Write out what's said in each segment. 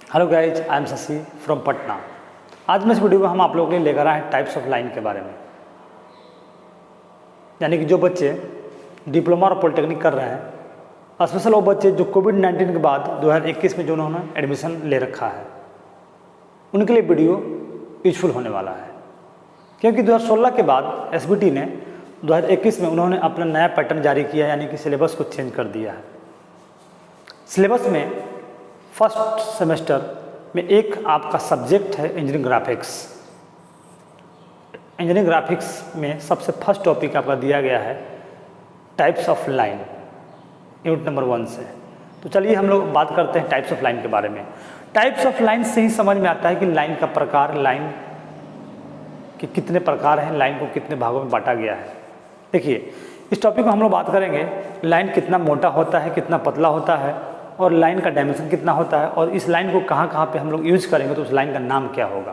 Hello guys, I am Shashi from Patna. आज मैं इस वीडियो में हम आप लोगों के लिए लेकर आए हैं टाइप्स ऑफ लाइन के बारे में। यानी कि जो बच्चे डिप्लोमा और पॉलिटेक्निक कर रहे हैं, स्पेशल वो बच्चे जो कोविड-19 के बाद 2021 में जो उन्होंने एडमिशन ले रखा है, उनके लिए वीडियो यूजफुल होने वाला है। क्योंकि 2016 के बाद एसबीटी ने 2021 में उन्होंने अपना नया पैटर्न जारी किया, यानी कि सिलेबस को चेंज कर दिया है। सिलेबस में फर्स्ट सेमेस्टर में एक आपका सब्जेक्ट है इंजीनियरिंग ग्राफिक्स। इंजीनियरिंग ग्राफिक्स में सबसे फर्स्ट टॉपिक आपका दिया गया है types of line, unit number 1 से। तो चलिए हम लोग बात करते हैं टाइप्स ऑफ लाइन के बारे में। टाइप्स ऑफ लाइन से ही समझ में आता है कि लाइन का प्रकार, लाइन के कितने प्रकार हैं, लाइन को कितने भागों में बांटा गया है। देखिए, इस टॉपिक में हम लोग बात करेंगे लाइन कितना मोटा होता है, कितना पतला होता है, और लाइन का डायमेंशन कितना होता है, और इस लाइन को कहाँ कहाँ पे हम लोग यूज़ करेंगे तो उस लाइन का नाम क्या होगा।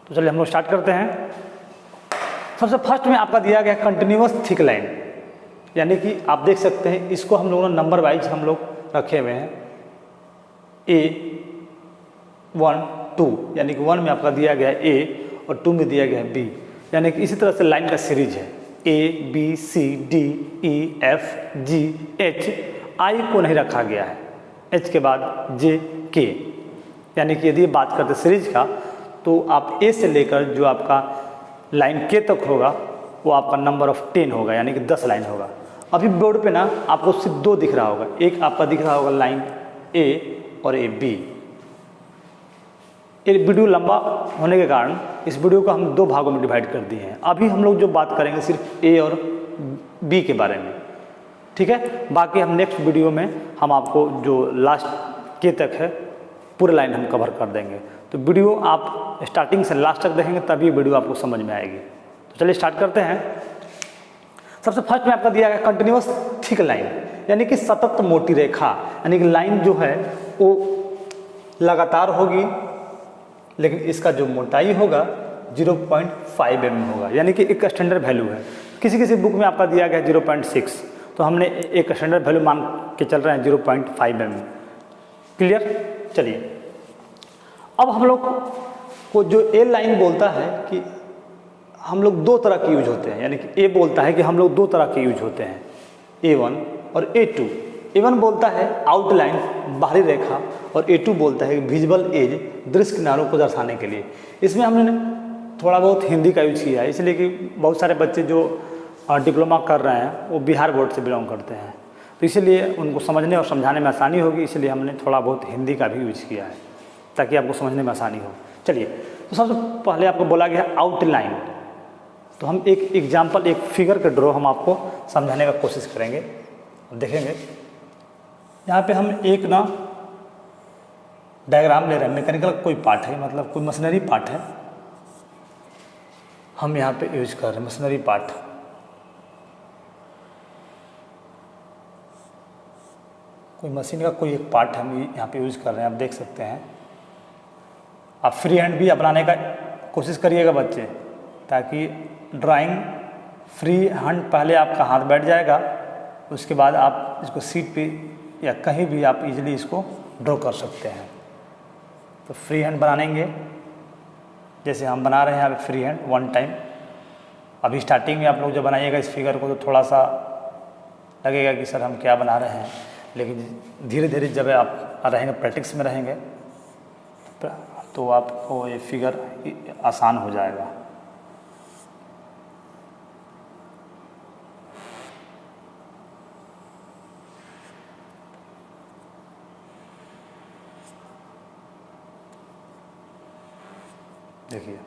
तो चलिए हम लोग स्टार्ट करते हैं। सबसे फर्स्ट में आपका दिया गया कंटिन्यूअस थिक लाइन, यानी कि आप देख सकते हैं इसको हम लोगों ने नंबर वाइज हम लोग रखे हुए हैं। A1 2, यानी कि 1 में आपका दिया गया है A और 2 में दिया गया है B, यानी कि इसी तरह से लाइन का सीरीज है ABCDEFGH। आई को नहीं रखा गया है, H के बाद JK, यानी कि यदि बात करते सीरीज का तो आप A से लेकर जो आपका लाइन K तक होगा वो आपका नंबर ऑफ 10 होगा, यानी कि 10 लाइन होगा। अभी बोर्ड पे ना आपको सिर्फ 2 दिख रहा होगा, एक आपका दिख रहा होगा लाइन A और AB। ये वीडियो लंबा होने के कारण इस वीडियो को हम 2 भागों में डिवाइड कर दिए हैं। अभी हम लोग जो बात करेंगे सिर्फ A और B के बारे में, ठीक है। बाकी हम नेक्स्ट वीडियो में हम आपको जो लास्ट के तक है पूरे लाइन हम कवर कर देंगे। तो वीडियो आप स्टार्टिंग से लास्ट तक देखेंगे तभी वीडियो आपको समझ में आएगी। तो चलिए स्टार्ट करते हैं। सबसे फर्स्ट में आपका दिया गया कंटिन्यूअस थिक लाइन, यानी कि सतत मोटी रेखा, यानी कि लाइन जो है वो लगातार होगी, लेकिन इसका जो मोटाई होगा 0.5 mm होगा, यानी कि एक स्टैंडर्ड वैल्यू है। किसी किसी बुक में आपका दिया गया 0.6, तो हमने एक स्टैंडर्ड वैल्यू मान के चल रहे हैं 0.5 mm। क्लियर। चलिए अब हम लोग को जो ए लाइन बोलता है कि हम लोग 2 तरह के यूज होते हैं, यानी कि ए बोलता है कि हम लोग 2 तरह के यूज होते हैं, A1 और A2। A1 बोलता है आउटलाइन, बाहरी रेखा, और A2 बोलता है विजुअल एज, दृश्य किनारों को दर्शाने के लिए। इसमें हमने थोड़ा बहुत हिंदी का यूज किया है, इसलिए कि बहुत सारे बच्चे जो डिप्लोमा कर रहे हैं वो बिहार बोर्ड से बिलोंग करते हैं, तो इसीलिए उनको समझने और समझाने में आसानी होगी, इसलिए हमने थोड़ा बहुत हिंदी का भी यूज किया है ताकि आपको समझने में आसानी हो। चलिए, तो सबसे पहले आपको बोला गया आउटलाइन, तो हम एक एग्जाम्पल, एक फिगर का ड्रॉ हम आपको समझाने का कोशिश करेंगे। देखेंगे यहाँ पे हम एक ना डायग्राम ले रहे हैं, मैकेनिकल कोई पार्ट है, मतलब कोई मशीनरी पार्ट है, हम यहाँ पे यूज कर रहे हैं मशीनरी पार्ट। कोई मशीन का कोई एक पार्ट हम यहाँ पे यूज कर रहे हैं, आप देख सकते हैं। आप फ्री हैंड भी अपनाने का कोशिश करिएगा बच्चे, ताकि ड्राइंग फ्री हैंड पहले आपका हाथ बैठ जाएगा, उसके बाद आप इसको सीट पे या कहीं भी आप इजीली इसको ड्रॉ कर सकते हैं। तो फ्री हैंड बनाएंगे, जैसे हम बना रहे हैं अभी फ्री हैंड 1 टाइम। अभी स्टार्टिंग में आप लोग जब बनाइएगा इस फिगर को तो थोड़ा सा लगेगा कि सर हम क्या बना रहे हैं, लेकिन धीरे धीरे जब आप रहेंगे, प्रैक्टिस में रहेंगे, तो आपको ये फिगर आसान हो जाएगा। देखिए,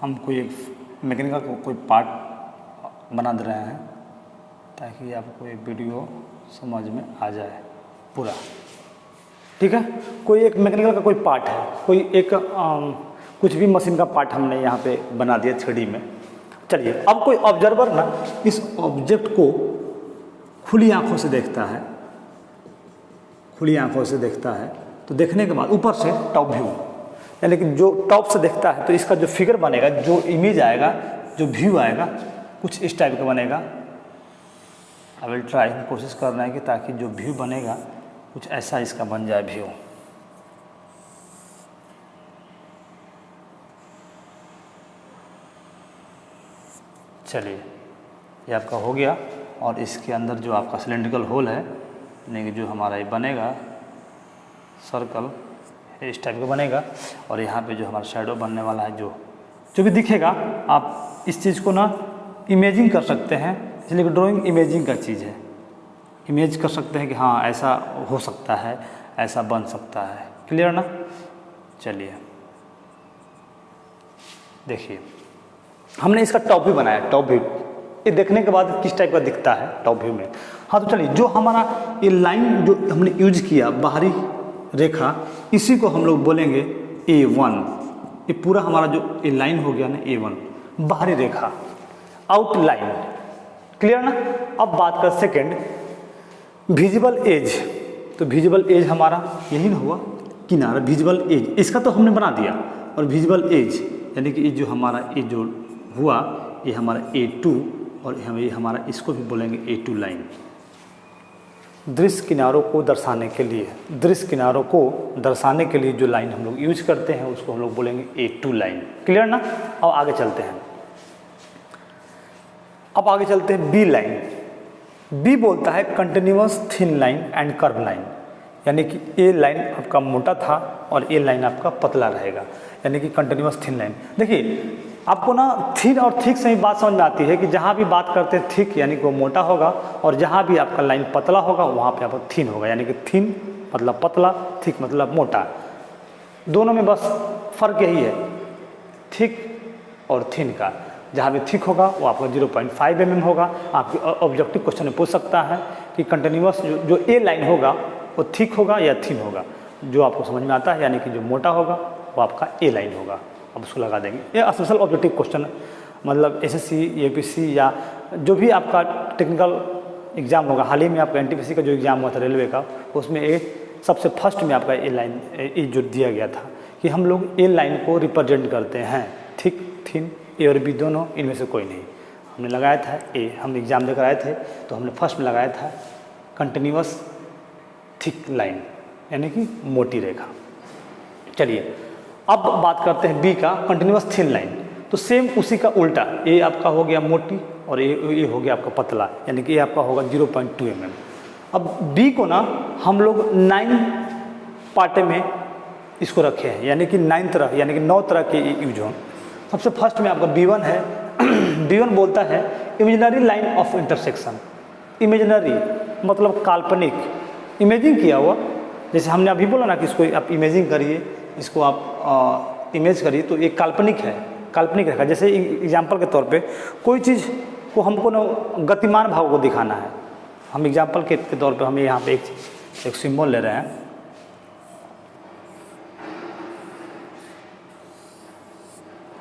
हम कोई एक मैकेनिकल को कोई पार्ट बना दे रहे हैं ताकि आपको ये वीडियो समझ में आ जाए पूरा, ठीक है। कोई एक मैकेनिकल का कोई पार्ट है, कोई एक कुछ भी मशीन का पार्ट हमने यहाँ पे बना दिया 3D में। चलिए, अब कोई ऑब्जर्वर ना इस ऑब्जेक्ट को खुली आंखों से देखता है, खुली आंखों से देखता है, तो देखने के बाद ऊपर से टॉप व्यू, यानी कि जो टॉप से देखता है तो इसका जो फिगर बनेगा, जो इमेज आएगा जो व्यू आएगा कुछ इस टाइप का बनेगा। आई विल ट्राई, हम कोशिश कर रहे हैं कि ताकि जो व्यू बनेगा कुछ ऐसा इसका बन जाए व्यू। चलिए ये आपका हो गया। और इसके अंदर जो आपका सिलेंड्रिकल होल है, यानी कि जो हमारा ये बनेगा सर्कल इस टाइप का बनेगा। और यहाँ पे जो हमारा शैडो बनने वाला है, जो भी दिखेगा, आप इस चीज़ को ना इमेजिंग कर सकते हैं, इसलिए कि ड्राइंग इमेजिंग का चीज़ है। इमेज कर सकते हैं कि हाँ ऐसा हो सकता है, ऐसा बन सकता है। क्लियर ना? चलिए देखिए, हमने इसका टॉप व्यू बनाया। टॉप व्यू ये देखने के बाद किस टाइप का दिखता है टॉप व्यू में। हाँ तो चलिए, जो हमारा ये लाइन जो हमने यूज किया, बाहरी रेखा, इसी को हम लोग बोलेंगे A1। ये पूरा हमारा जो ये लाइन हो गया ना A1, बाहरी रेखा, आउटलाइन। क्लियर ना? अब बात कर सेकेंड, विजिबल एज। तो विजिबल एज हमारा यही ना हुआ, किनारा, विजिबल एज, इसका तो हमने बना दिया। और विजिबल एज यानी कि ये जो हमारा ये जो हुआ, ये हमारा A2, और हम ये हमारा इसको भी बोलेंगे A2 लाइन। दृश्य किनारों को दर्शाने के लिए, दृश्य किनारों को दर्शाने के लिए जो लाइन हम लोग यूज करते हैं उसको हम लोग बोलेंगे A2 लाइन। क्लियर ना? अब आगे चलते हैं। अब आगे चलते हैं बी लाइन। बी बोलता है continuous thin line and curve line, यानी कि ए लाइन आपका मोटा था और ए लाइन आपका पतला रहेगा, यानी कि कंटिन्यूअस थिन लाइन। देखिए आपको ना थिन और थिक से ही बात समझ में आती है कि जहाँ भी बात करते हैं थिक यानी कि वो मोटा होगा, और जहाँ भी आपका लाइन पतला होगा वहाँ पे आपका थिन होगा, यानी कि थिन मतलब पतला, थिक मतलब मोटा। दोनों में बस फ़र्क यही है थिक और थिन का। जहाँ भी थिक होगा वो आपका 0.5 mm होगा। आपके ऑब्जेक्टिव क्वेश्चन में पूछ सकता है कि कंटिन्यूअस जो ए लाइन होगा वो थिक होगा या थिन होगा। जो आपको समझ में आता है यानी कि जो मोटा होगा वो आपका ए लाइन होगा। अब उसको लगा देंगे। ये स्पेशल ऑब्जेक्टिव क्वेश्चन, मतलब एसएससी, यूपीएससी या जो भी आपका टेक्निकल एग्जाम होगा। हाल ही में आपका एनटीपीसी का जो एग्ज़ाम हुआ था रेलवे का, उसमें ए सबसे फर्स्ट में आपका ए लाइन ए जो दिया गया था कि हम लोग ए लाइन को रिप्रेजेंट करते हैं, थिक, थिन, ए और बी दोनों, इनमें से कोई नहीं। हमने लगाया था ए, हम एग्ज़ाम देकर आए थे तो हमने फर्स्ट में लगाया था कंटिन्यूअस थिक लाइन, यानी कि मोटी रेखा। चलिए अब बात करते हैं बी का, कंटिन्यूअस थिन लाइन। तो सेम उसी का उल्टा, ए आपका हो गया मोटी और ए हो गया आपका पतला, यानी कि ए आपका होगा 0.2 mm। अब बी को ना हम लोग 9 पार्टे में इसको रखे हैं, यानी कि 9 तरह, यानी कि 9 तरह के यूज हों। सबसे फर्स्ट में आपका B1 है। B1 बोलता है imaginary line of intersection. Imaginary मतलब काल्पनिक, इमेजिंग किया हुआ। जैसे हमने अभी बोला ना कि इसको आप इमेजिंग करिए, इसको आप इमेज करिए, तो एक काल्पनिक है, काल्पनिक रेखा। जैसे एग्जाम्पल के तौर पे कोई चीज़ को हमको ना गतिमान भाव को दिखाना है। हम एग्जाम्पल के तौर पे हम यहाँ पे एक सिंबल ले रहे हैं।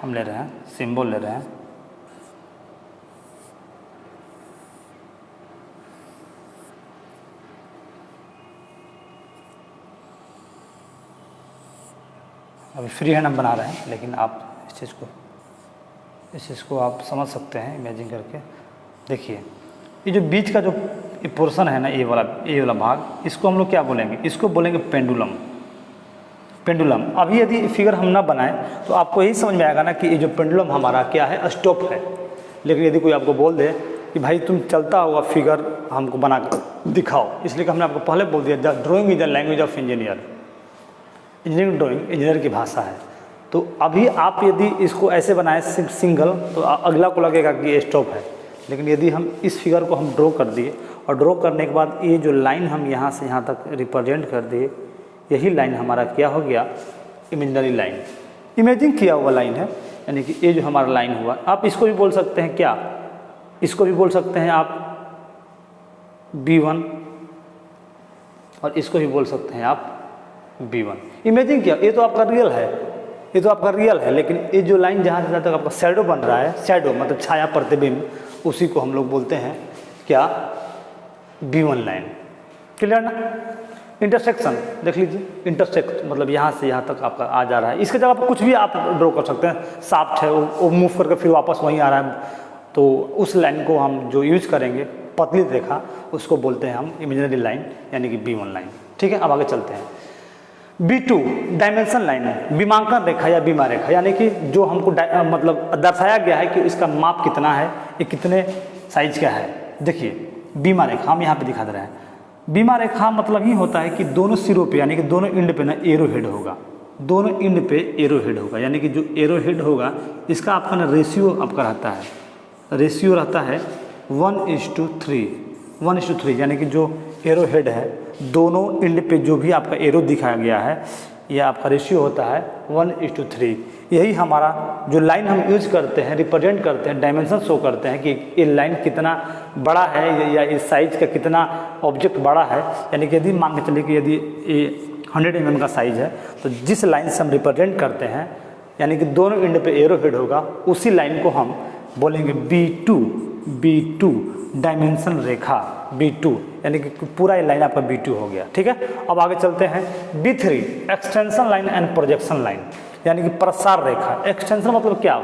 हम ले रहे हैं सिंबल ले रहे हैं। अभी फ्री हैंड हम बना रहे हैं, लेकिन आप इस चीज़ को आप समझ सकते हैं इमेजिन करके। देखिए ये जो बीच का जो पोर्शन है ना, ये वाला भाग, इसको हम लोग क्या बोलेंगे? इसको बोलेंगे पेंडुलम। पेंडुलम। अभी यदि फिगर हम ना बनाएं तो आपको यही समझ में आएगा ना कि ये जो पेंडुलम हमारा क्या है, स्टॉप है। लेकिन यदि कोई आपको बोल दे कि भाई तुम चलता हुआ फिगर हमको बना कर दिखाओ, इसलिए कि हमने आपको पहले बोल दिया the drawing is the language of engineer. Engineering drawing engineer की भाषा है। तो अभी आप यदि इसको ऐसे बनाएं सिंगल, तो अगला को लगेगा कि ये स्टॉप है। लेकिन यदि हम इस फिगर को हम ड्रॉ कर दिए, और ड्रॉ करने के बाद ये जो लाइन हम यहाँ से यहाँ तक रिप्रेजेंट कर दिए, यही लाइन हमारा क्या हो गया? इमेजिनरी लाइन, इमेजिंग किया हुआ लाइन है। यानी कि ये जो हमारा लाइन हुआ, आप इसको भी बोल सकते हैं क्या? इसको भी बोल सकते हैं आप B1, और इसको भी बोल सकते हैं आप B1। इमेजिंग किया, ये तो आपका रियल है, ये तो आपका रियल है। लेकिन ये जो लाइन जहाँ से जहाँ तक आपका शैडो बन रहा है, शैडो मतलब छाया प्रतिबिंब, उसी को हम लोग बोलते हैं क्या? B1 line. क्लियर ना? इंटरसेक्शन देख लीजिए, इंटरसेक्ट मतलब यहाँ से यहाँ तक आपका आ जा रहा है, इसके जगह पर कुछ भी आप ड्रॉ कर सकते हैं। शाफ्ट है वो मूव करके फिर वापस वहीं आ रहा है, तो उस लाइन को हम जो यूज करेंगे पतली रेखा, उसको बोलते हैं हम इमेजिनरी लाइन यानी कि B1 लाइन। ठीक है, अब आगे चलते हैं। B2 डायमेंशन लाइन है, बीमांकन रेखा या बीमा रेखा, यानी कि जो हमको मतलब दर्शाया गया है कि इसका माप कितना है, ये कितने साइज का है। देखिए बीमा रेखा हम यहाँ पे दिखा दे रहे हैं। बीमा रेखा मतलब ही होता है कि दोनों सिरों पे यानी कि दोनों एंड पे ना एरो हेड होगा, दोनों एंड पे एरो हेड होगा, यानी कि जो एरो हेड होगा इसका आपका ना रेशियो आपका रहता है, रेशियो रहता है 1:3 यानी कि जो एरो हेड है दोनों एंड पे जो भी आपका एरो दिखाया गया है यह आपका रेशियो होता है 1:3। यही हमारा जो लाइन हम यूज करते हैं, रिप्रेजेंट करते हैं, डायमेंशन शो करते हैं कि ये लाइन कितना बड़ा है या इस साइज का कितना ऑब्जेक्ट बड़ा है। यानी कि यदि मान के चलिए कि यदि ये 100 mm का साइज है तो जिस लाइन से हम रिप्रेजेंट करते हैं यानी कि दोनों एंड पे एरो हेड होगा, उसी लाइन को हम बोलेंगे B2 डायमेंशन रेखा B2, यानी कि पूरा ये लाइन आपका B2 हो गया। ठीक है, अब आगे चलते हैं B3 extension line and projection line, यानी कि प्रसार रेखा। एक्सटेंशन मतलब क्या,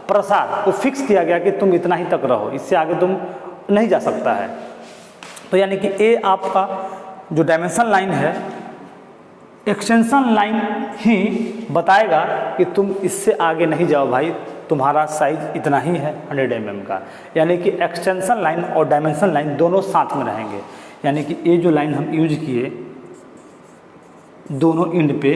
प्रसार, वो फिक्स किया गया कि तुम इतना ही तक रहो, इससे आगे तुम नहीं जा सकता है। तो यानी कि ये आपका जो डायमेंशन लाइन है, एक्सटेंशन लाइन ही बताएगा कि तुम इससे आगे नहीं जाओ भाई, तुम्हारा साइज इतना ही है 100 mm का। यानी कि एक्सटेंशन लाइन और डायमेंशन लाइन दोनों साथ में रहेंगे, यानी कि ये जो लाइन हम यूज किए दोनों एंड पे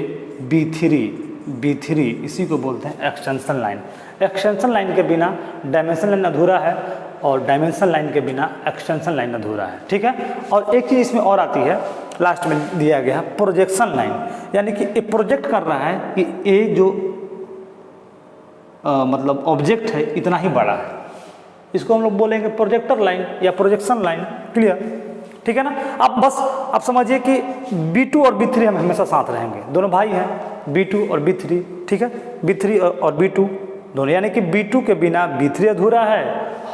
B3 इसी को बोलते हैं एक्सटेंशन लाइन। एक्सटेंशन लाइन के बिना डायमेंशन लाइन अधूरा है और डायमेंशन लाइन के बिना एक्सटेंशन लाइन अधूरा है। ठीक है, और एक चीज़ इसमें और आती है, लास्ट में दिया गया है प्रोजेक्शन लाइन, यानी कि ये प्रोजेक्ट कर रहा है कि ये जो मतलब ऑब्जेक्ट है इतना ही बड़ा है, इसको हम लोग बोलेंगे प्रोजेक्टर लाइन या प्रोजेक्शन लाइन। क्लियर, ठीक है ना। अब बस आप समझिए कि B2 और B3 हम हमेशा साथ रहेंगे, दोनों भाई हैं B2 और B3। ठीक है, B3 और B2 दोनों, यानी कि B2 के बिना B3 अधूरा है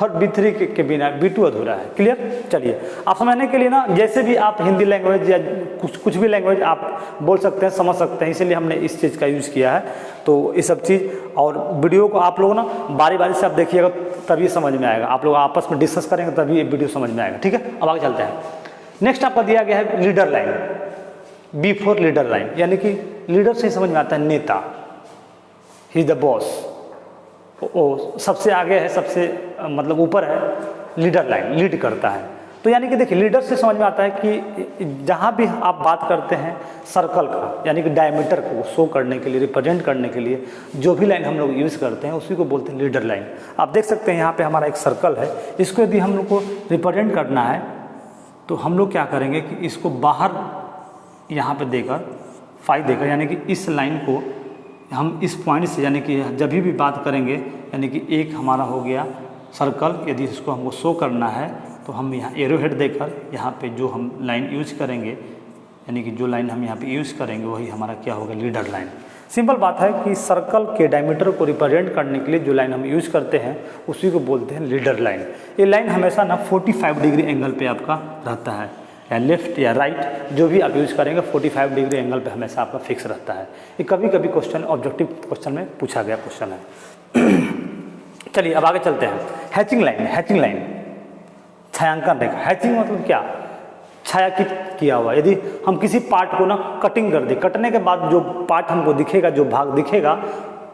और B3 के बिना B2 अधूरा है। क्लियर, चलिए आप समझने के लिए ना, जैसे भी आप हिंदी लैंग्वेज या कुछ भी लैंग्वेज आप बोल सकते हैं, समझ सकते हैं, इसीलिए हमने इस चीज़ का यूज़ किया है। तो ये सब चीज़ और वीडियो को आप लोग ना बारी बारी से आप देखिएगा तभी समझ में आएगा, आप लोग आपस में डिस्कस करेंगे तभी ये वीडियो समझ में आएगा। ठीक है, अब आगे चलते हैं। नेक्स्ट आपका दिया गया है leader line, B4 leader line, यानी कि लीडर से समझ में आता है नेता, ही इज द बॉस, वो सबसे आगे है, सबसे मतलब ऊपर है, लीडर लाइन लीड करता है। तो यानी कि देखिए लीडर से समझ में आता है कि जहाँ भी आप बात करते हैं सर्कल का, यानी कि डायमीटर को शो करने के लिए, रिप्रेजेंट करने के लिए जो भी लाइन हम लोग यूज़ करते हैं उसी को बोलते हैं लीडर लाइन। आप देख सकते हैं यहाँ पे हमारा एक सर्कल है, इसको यदि हम लोग को रिप्रेजेंट करना है तो हम लोग क्या करेंगे कि इसको बाहर यहाँ पे देकर फाई देकर, यानी कि इस लाइन को हम इस पॉइंट से, यानी कि जब भी बात करेंगे, यानी कि एक हमारा हो गया सर्कल, यदि इसको हमको शो करना है तो हम यहाँ एरो हेड देकर यहाँ पे जो हम लाइन यूज करेंगे, यानी कि जो लाइन हम यहाँ पे यूज करेंगे वही हमारा क्या होगा, लीडर लाइन। सिंपल बात है कि सर्कल के डायमीटर को रिप्रेजेंट करने के लिए जो लाइन हम यूज करते हैं उसी को बोलते हैं लीडर लाइन। ये लाइन हमेशा ना 45 डिग्री एंगल पे आपका रहता है, या लेफ्ट या राइट जो भी आप यूज़ करेंगे 45 डिग्री एंगल पे हमेशा आपका फिक्स रहता है। ये कभी कभी क्वेश्चन ऑब्जेक्टिव क्वेश्चन में पूछा गया क्वेश्चन है। चलिए अब आगे चलते हैं। हैचिंग लाइन, हैचिंग लाइन छायांकन रेखा। हैचिंग मतलब क्या, छायांकित किया हुआ। यदि हम किसी पार्ट को ना कटिंग कर दें, कटने के बाद जो पार्ट हमको दिखेगा, जो भाग दिखेगा,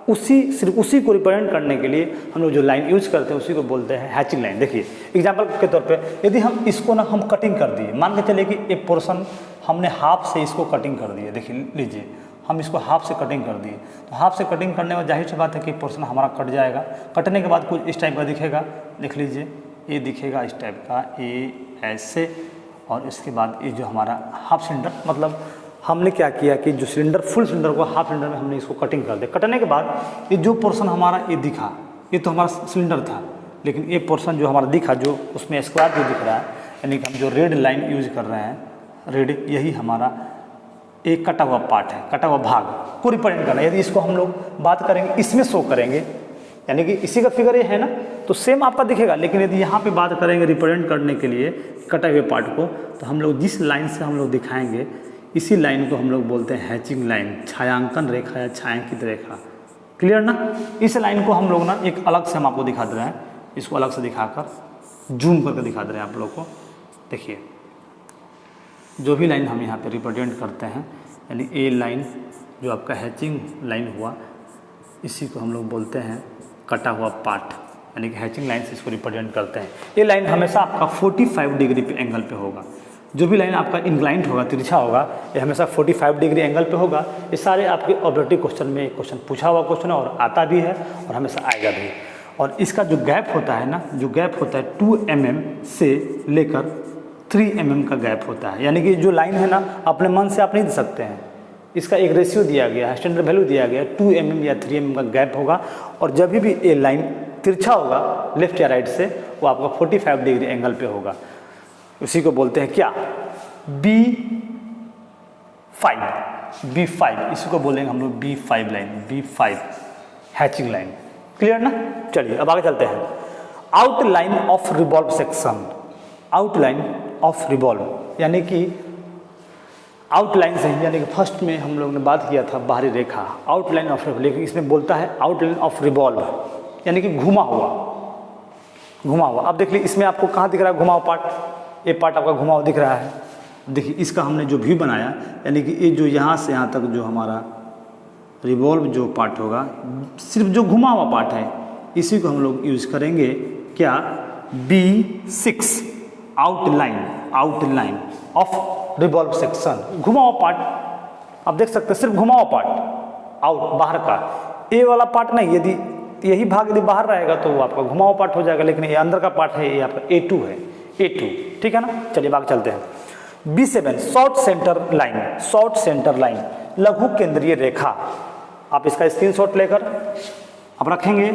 सिर्फ उसी को रिप्रेजेंट करने के लिए हम लोग जो लाइन यूज करते हैं उसी को बोलते हैं हैचिंग लाइन। देखिए एग्जांपल के तौर पे यदि हम इसको ना हम कटिंग कर दिए, मान के चलिए कि एक पोर्शन हमने हाफ से इसको कटिंग कर दिए, देखिए लीजिए हम इसको हाफ से कटिंग कर दिए, तो हाफ से कटिंग करने में जाहिर सी बात है कि पोर्शन हमारा कट जाएगा। कटने के बाद कुछ इस टाइप का दिखेगा, देख लीजिए ये दिखेगा इस टाइप का, ये ऐसे, और इसके बाद ये जो हमारा हाफ सिलेंडर, मतलब हमने क्या किया कि जो सिलेंडर, फुल सिलेंडर को हाफ सिलेंडर में हमने इसको कटिंग कर दिया। कटने के बाद ये जो पोर्शन हमारा ये दिखा, ये तो हमारा सिलेंडर था, लेकिन ये पोर्शन जो हमारा दिखा, जो उसमें स्क्वायर जो दिख रहा है, यानी कि हम जो रेड लाइन यूज कर रहे हैं, रेड, यही हमारा एक कटा हुआ पार्ट है, कटा हुआ भाग को रिप्रेजेंट करना है। यदि इसको हम लोग बात करेंगे, इसमें शो करेंगे, यानी कि इसी का फिगर ये है ना, तो सेम आपका दिखेगा। लेकिन यदि यहाँ पे बात करेंगे रिप्रेजेंट करने के लिए कटे हुए पार्ट को, तो हम लोग जिस लाइन से हम लोग दिखाएंगे, इसी लाइन को हम लोग बोलते हैं हैचिंग लाइन, छायांकन रेखा या छायांकित रेखा। क्लियर ना? इस लाइन को हम लोग ना एक अलग से हम आपको दिखा दे रहे हैं, इसको अलग से दिखाकर जूम करके दिखा दे रहे हैं आप लोग को। देखिए जो भी लाइन हम यहाँ पे रिप्रेजेंट करते हैं, यानी ए लाइन जो आपका हैचिंग लाइन हुआ, इसी को हम लोग बोलते हैं कटा हुआ पार्ट, यानी कि हैचिंग लाइन से इसको रिप्रेजेंट करते हैं। ये लाइन हमेशा आपका 45 डिग्री पे एंगल पे होगा। जो भी लाइन आपका इंक्लाइंट होगा, तिरछा होगा, ये हमेशा 45 डिग्री एंगल पे होगा। ये सारे आपके ऑब्जेक्टिव क्वेश्चन में एक क्वेश्चन पूछा हुआ क्वेश्चन है और आता भी है और हमेशा आएगा भी। और इसका जो गैप होता है ना, जो गैप होता है 2 mm से लेकर 3 mm का गैप होता है। यानी कि जो लाइन है ना, अपने मन से आप नहीं दे सकते हैं, इसका एक रेशियो दिया गया है, स्टैंडर्ड वैल्यू दिया गया है, 2 mm या 3 mm का गैप होगा। और जब भी ये लाइन तिरछा होगा लेफ्ट या राइट से, वो आपका 45 डिग्री एंगल पे होगा। उसी को बोलते हैं क्या? B5, इसी को बोलेंगे हम लोग B5 line, B5 hatching line. Clear ना? चलिए अब आगे चलते हैं। Outline of revolve section, outline of revolve यानी कि आउटलाइन से, यानी कि फर्स्ट में हम लोग ने बात किया था बाहरी रेखा, आउटलाइन ऑफ रिवॉल्व, लेकिन इसमें बोलता है आउटलाइन ऑफ रिवॉल्व यानी कि घुमा हुआ, घुमा हुआ। अब देख लीजिए इसमें आपको कहाँ दिख रहा है घुमा हुआ पार्ट, ये पार्ट आपका घुमा हुआ दिख रहा है। देखिए इसका हमने जो व्यू बनाया, यानी कि ये जो यहाँ से यहाँ तक जो हमारा रिवॉल्व जो पार्ट होगा, सिर्फ जो घुमा हुआ पार्ट है, इसी को हम लोग यूज़ करेंगे क्या? B6 outline, outline of revolve section, घुमा हुआ पार्ट। आप देख सकते हैं सिर्फ घुमा हुआ पार्ट, आउट बाहर का, ए वाला पार्ट नहीं। यदि यही भाग यदि बाहर रहेगा तो वो आपका घुमा हुआ पार्ट हो जाएगा, लेकिन ये अंदर का पार्ट है, ये आपका A2 है, A2। ठीक है ना? चलिए आगे चलते हैं। B7 short centre line, short centre line लघु केंद्रीय रेखा। आप इसका स्क्रीनशॉट लेकर आप रखेंगे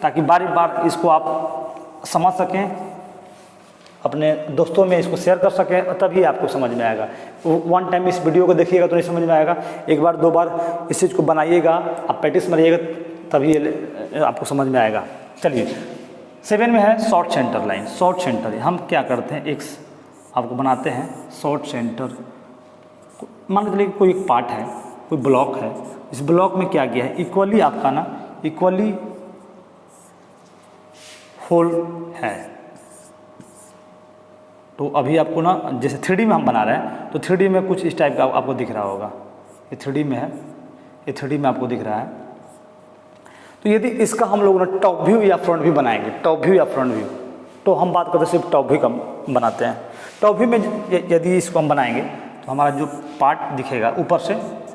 ताकि बार बार इसको आप समझ सकें, अपने दोस्तों में इसको शेयर कर सकें, तभी आपको समझ में आएगा। वन टाइम इस वीडियो को देखिएगा तो नहीं समझ में आएगा, एक बार दो बार इस चीज़ को बनाइएगा, आप प्रैक्टिस मारिएगा, तभी आपको समझ में आएगा। चलिए 7 में है short centre line, short centre. हम क्या करते हैं, एक आपको बनाते हैं शॉर्ट सेंटर। मान के चलिए कोई एक पार्ट है, कोई ब्लॉक है, इस ब्लॉक में क्या किया है, इक्वली आपका ना इक्वली होल है। तो अभी आपको ना जैसे 3D में हम बना रहे हैं, तो 3D में कुछ इस टाइप का आपको दिख रहा होगा, ये 3D में है, ये 3D में आपको दिख रहा है। तो यदि इसका हम लोग ना टॉप व्यू या फ्रंट व्यू बनाएंगे, टॉप व्यू या फ्रंट व्यू, तो हम बात करते हैं सिर्फ टॉप व्यू का बनाते हैं। टॉप व्यू में यदि इसको हम बनाएंगे तो हमारा जो पार्ट दिखेगा ऊपर से,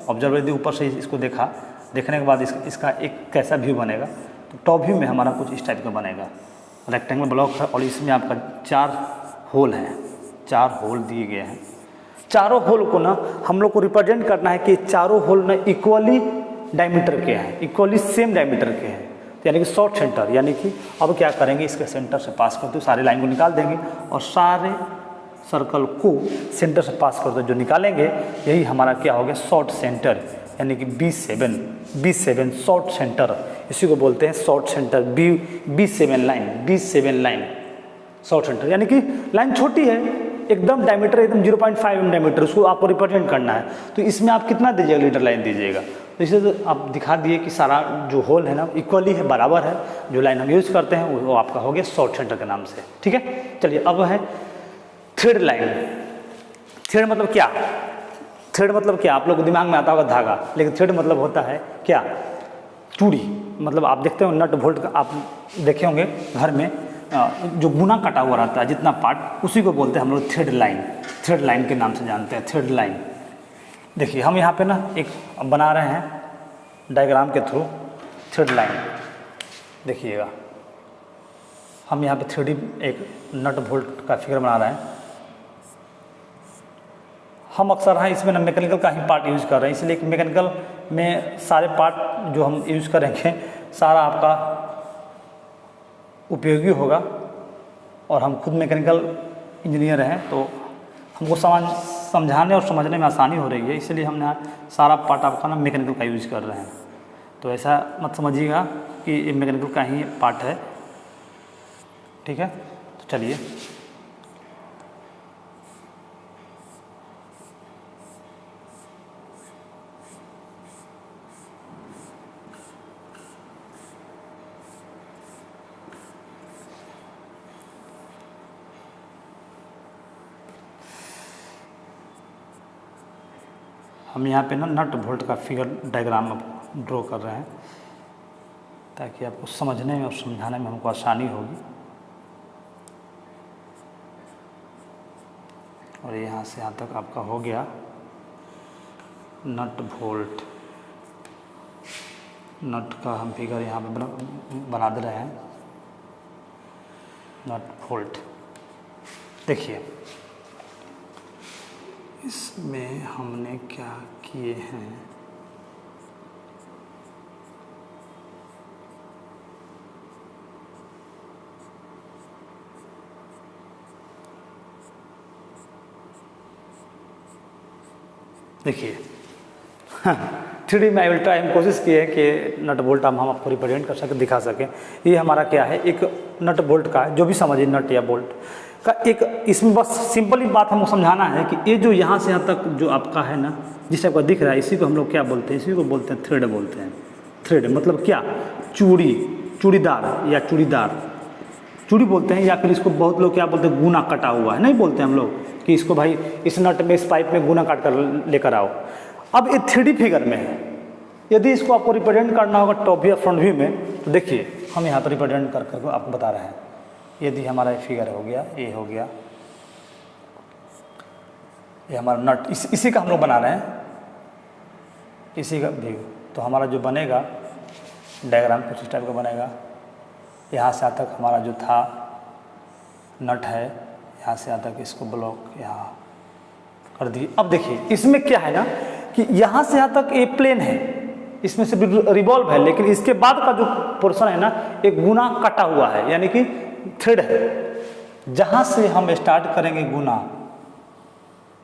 ऑब्जर्वर यदि ऊपर से इसको देखा, देखने के बाद इसका एक कैसा व्यू बनेगा, तो टॉप व्यू में हमारा कुछ इस टाइप का बनेगा। रेक्टेंगल ब्लॉक है और इसमें आपका 4 होल हैं, 4 होल दिए गए हैं। चारों होल को ना हम लोग को रिप्रेजेंट करना है कि चारों होल ना इक्वली डायमीटर के हैं, इक्वली सेम डायमीटर के हैं, तो यानी कि शॉर्ट सेंटर। यानी कि अब क्या करेंगे, इसके सेंटर से पास करते हुए सारे लाइन को निकाल देंगे और सारे सर्कल को सेंटर से पास करते जो निकालेंगे, यही हमारा क्या हो गया, शॉर्ट सेंटर, यानी कि B7 शॉर्ट सेंटर। इसी को बोलते हैं short centre, B7 line short centre. यानी कि लाइन छोटी है, एकदम डायमीटर एकदम 0.5 mm डायमीटर, उसको आपको रिप्रेजेंट करना है। तो इसमें आप कितना दीजिएगा, लीडर लाइन दीजिएगा। तो इसे तो आप दिखा दिए कि सारा जो होल है ना इक्वली है, बराबर है। जो लाइन हम यूज़ करते हैं वो आपका हो गया शॉर्ट सेंटर के नाम से। ठीक है, चलिए अब है थ्रेड लाइन। थ्रेड मतलब क्या, थ्रेड मतलब क्या, आप लोग को दिमाग में आता होगा धागा, लेकिन थ्रेड मतलब होता है क्या, चूड़ी। मतलब आप देखते हो नट बोल्ट का, आप देखे होंगे घर में जो गुना कटा हुआ रहता है जितना पार्ट, उसी को बोलते हैं हम लोग थ्रेड लाइन। थ्रेड लाइन के नाम से जानते हैं, थ्रेड लाइन। देखिए हम यहाँ पे ना एक बना रहे हैं डायग्राम के थ्रू थ्रेड लाइन। देखिएगा हम यहाँ पे 3D एक नट बोल्ट का फिगर बना रहे हैं। हम अक्सर हाँ इसमें ना मैकेनिकल का ही पार्ट यूज़ कर रहे हैं, इसलिए मैकेनिकल में सारे पार्ट जो हम यूज़ करेंगे सारा आपका उपयोगी होगा। और हम खुद मैकेनिकल इंजीनियर हैं, तो हमको समझाने और समझने में आसानी हो रही है, इसलिए हमने सारा पार्ट आपका ना मैकेनिकल का यूज़ कर रहे हैं। तो ऐसा मत समझिएगा कि ये मैकेनिकल का ही पार्ट है। ठीक है, तो चलिए हम यहाँ पे ना नट बोल्ट का फिगर डायग्राम ड्रॉ कर रहे हैं ताकि आपको समझने में और समझाने में हमको आसानी होगी। और यहाँ से यहाँ तक आपका हो गया नट बोल्ट। नट का हम फिगर यहाँ पे बना दे रहे हैं, नट बोल्ट। देखिए इसमें हमने क्या किए हैं, देखिए 3D में आई विल ट्राई, हम कोशिश की है कि नट बोल्ट हम आपको रिप्रेजेंट कर सकें, दिखा सकें। ये हमारा क्या है, एक नट बोल्ट का, जो भी समझिए नट या बोल्ट का एक, इसमें बस सिंपल ही बात हमको समझाना है कि ये जो यहाँ से यहाँ तक जो आपका है ना, जिस टाइप का दिख रहा है, इसी को हम लोग क्या बोलते हैं, इसी को बोलते हैं थ्रेड बोलते हैं। थ्रेड मतलब क्या, चूड़ी, चूड़ीदार या चूड़ीदार, चूड़ी बोलते हैं, या फिर इसको बहुत लोग क्या बोलते हैं, गुना कटा हुआ है, नहीं बोलते हम लोग कि इसको भाई इस नट में, इस पाइप में गुना काट कर लेकर आओ। अब ये 3D फिगर में है, यदि इसको आपको रिप्रेजेंट करना होगा टॉप व्यू या फ्रंट व्यू में, तो देखिए हम यहाँ पर रिप्रेजेंट कर करके आपको बता रहे हैं। यदि हमारा ये फिगर हो गया, ये हो गया, ये हमारा नट, इसी का हम लोग बना रहे हैं, इसी का व्यू। तो हमारा जो बनेगा डायग्राम कुछ इस टाइप का बनेगा। यहाँ से यहाँ तक हमारा जो था नट है, यहाँ से यहाँ तक इसको ब्लॉक यहाँ कर दिए। अब देखिए इसमें क्या है ना कि यहाँ से यहाँ तक ये प्लेन है, इसमें से रिवॉल्व है, लेकिन इसके बाद का जो पोर्शन है ना, एक गुना कटा हुआ है, यानी कि थ्रेड है। जहाँ से हम स्टार्ट करेंगे गुना,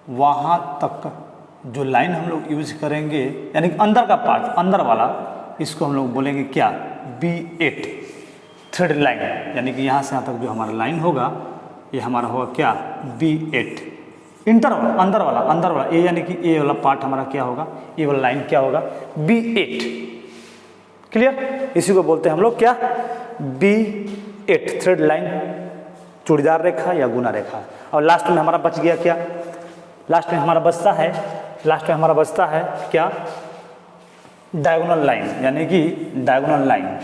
वहाँ तक जो लाइन हम लोग यूज करेंगे, यानी कि अंदर का पार्ट, अंदर वाला, इसको हम लोग बोलेंगे क्या, B8 थ्रेड लाइन। यानी कि यहाँ से यहाँ तक जो हमारा लाइन होगा, ये हमारा होगा क्या, B8 इंटरवल, अंदर वाला ये, यानी कि ये वाला पार्ट हमारा क्या होगा, ये वाला लाइन क्या होगा, B8। क्लियर, इसी को बोलते हैं हम लोग क्या, B8 थ्रेड लाइन, चूड़ीदार रेखा या गुना रेखा। और लास्ट में हमारा बच गया क्या, लास्ट में हमारा बचता है क्या, डायगोनल लाइन, यानी कि डायगोनल लाइन।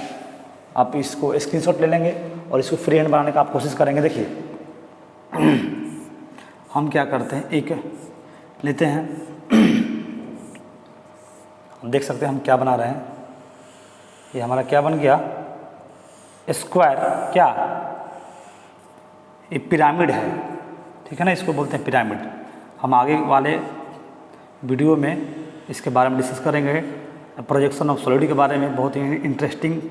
आप इसको स्क्रीनशॉट ले लेंगे और इसको फ्री हैंड बनाने का आप कोशिश करेंगे। देखिए हम क्या करते हैं, एक लेते हैं, हम देख सकते हैं हम क्या बना रहे हैं। ये हमारा क्या बन गया, स्क्वायर, क्या, ये पिरामिड है, ठीक है ना, इसको बोलते हैं पिरामिड। हम आगे वाले वीडियो में इसके बारे में डिस्कस करेंगे, प्रोजेक्शन ऑफ सॉलिड के बारे में, बहुत ही इंटरेस्टिंग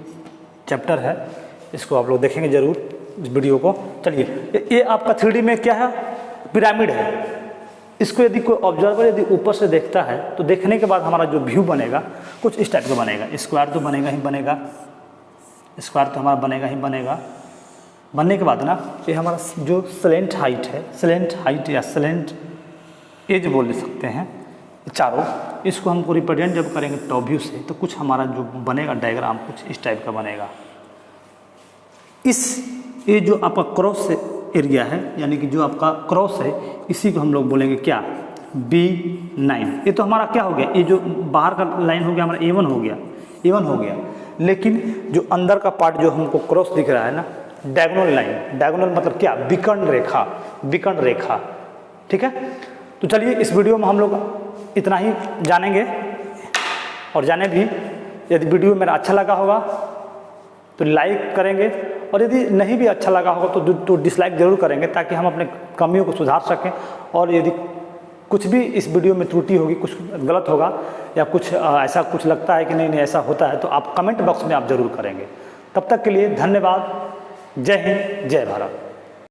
चैप्टर है, इसको आप लोग देखेंगे जरूर इस वीडियो को। चलिए, ये आपका 3D में क्या है, पिरामिड है। इसको यदि कोई ऑब्जर्वर यदि ऊपर से देखता है, तो देखने के बाद हमारा जो व्यू बनेगा कुछ इस टाइप का बनेगा। स्क्वायर तो बनेगा ही बनेगा, स्क्वायर तो हमारा बनेगा ही बनेगा। बनने के बाद ना, ये हमारा जो स्लेंट हाइट है, स्लेंट हाइट या स्लेंट एज बोल सकते हैं, चारों, इसको हमको रिप्रेजेंट जब करेंगे टॉप व्यू से, तो कुछ हमारा जो बनेगा डायग्राम कुछ इस टाइप का बनेगा। ये जो आपका क्रॉस एरिया है, यानी कि जो आपका क्रॉस है, इसी को हम लोग बोलेंगे क्या, B9। ये तो हमारा क्या हो गया, ये जो बाहर का लाइन हो गया हमारा A1 हो गया। लेकिन जो अंदर का पार्ट जो हमको क्रॉस दिख रहा है ना, डायगोनल लाइन, डायगोनल मतलब क्या, विकर्ण रेखा, ठीक है। तो चलिए इस वीडियो में हम लोग इतना ही जानेंगे, और जाने भी, यदि वीडियो मेरा अच्छा लगा होगा तो लाइक करेंगे, और यदि नहीं भी अच्छा लगा होगा तो डिसलाइक ज़रूर करेंगे, ताकि हम अपने कमियों को सुधार सकें। और यदि कुछ भी इस वीडियो में त्रुटि होगी, कुछ गलत होगा, या कुछ ऐसा कुछ लगता है कि नहीं ऐसा होता है, तो आप कमेंट बॉक्स में आप ज़रूर करेंगे। तब तक के लिए धन्यवाद। जय हिंद, जय भारत।